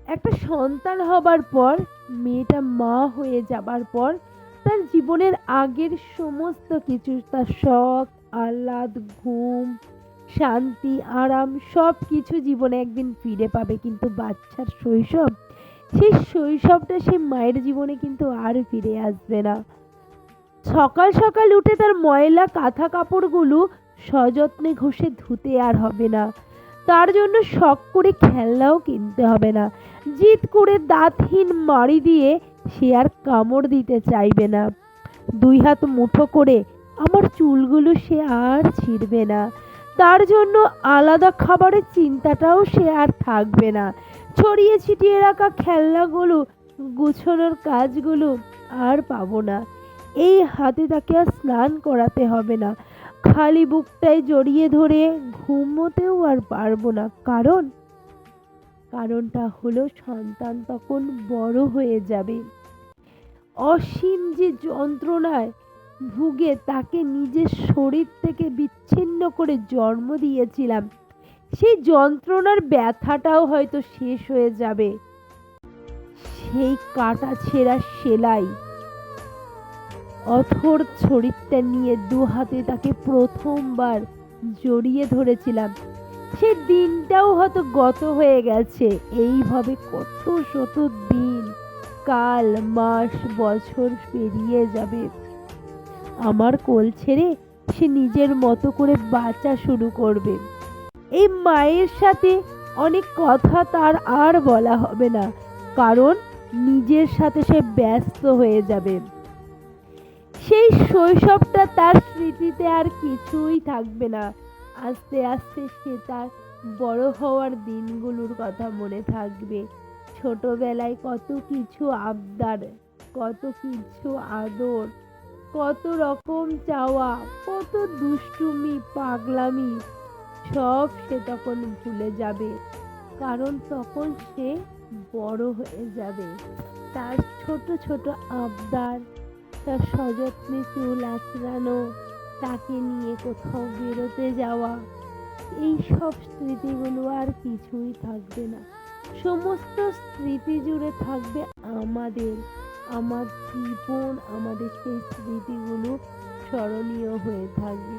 একটা সন্তান হবার পর, মেয়েটা মা হয়ে যাবার পর তার জীবনের আগের সমস্ত কিছু, তার শখ, আহ্লাদ, ঘুম, শান্তি, আরাম সবকিছু জীবনে একদিন ফিরে পাবে। কিন্তু বাচ্চার শৈশব, সেই শৈশবটা সে মায়ের জীবনে কিন্তু আর ফিরে আসবে না। সকাল সকাল উঠে তার ময়লা কাঁথা কাপড়গুলো সযত্নে ঘষে ধুতে আর হবে না। তার জন্য শখ করে খেলনাও কিনতে হবে না। জিদ করে দাঁতহীন মাড়ি দিয়ে সে আর কামড় দিতে চাইবে না। দুই হাত মুঠো করে আমার চুলগুলো সে আর ছিঁড়বে না। তার জন্য আলাদা খাবারের চিন্তাটাও সে আর থাকবে না। ছড়িয়ে ছিটিয়ে রাখা খেলনাগুলো গুছোনোর কাজগুলো আর পাবো না। এই হাতে তাকে আর স্নান করাতে হবে না। খালি বুকটায় জড়িয়ে ধরে ঘুমোতেও আর পারবো না। কারণটা হলো সন্তান তখন বড় হয়ে যাবে। অসীম যে যন্ত্রণায় ভুগে তাকে নিজের শরীর থেকে বিচ্ছিন্ন করে জন্ম দিয়েছিলাম, সেই যন্ত্রণার ব্যথাটাও হয়তো শেষ হয়ে যাবে। সেই কাটা ছেঁড়া সেলাই অথর শরীরটা নিয়ে দু হাতে তাকে প্রথমবার জড়িয়ে ধরেছিলাম, সে দিনটাও হয়তো গত হয়ে গেছে। এইভাবে কত শত দিন, কাল, মাস, বছর পেরিয়ে যাবে। আমার কোল ছেড়ে সে নিজের মতো করে বাঁচা শুরু করবে। এই মায়ের সাথে অনেক কথা তার আর বলা হবে না, কারণ নিজের সাথে সে ব্যস্ত হয়ে যাবে। সেই শৈশবটা তার স্মৃতিতে আর কিছুই থাকবে না। আস্তে আস্তে সে তার বড় হওয়ার দিনগুলোর কথা মনে থাকবে। ছোটবেলায় কত কিছু আবদার, কত কিছু আদর, কত রকম চাওয়া, কত দুষ্টুমি, পাগলামি, সব সে তখন ভুলে যাবে। কারণ তখন সে বড় হয়ে যাবে। তার ছোট ছোট আবদার, তার সযত্নে চুল আঁচড়ানো, তাকে নিয়ে কোথাও বেরোতে যাওয়া, এই সব স্মৃতিগুলো আর কিছুই থাকবে না। সমস্ত স্মৃতি জুড়ে থাকবে আমাদের, আমার জীবন, আমাদের সেই স্মৃতিগুলো স্মরণীয় হয়ে থাকবে।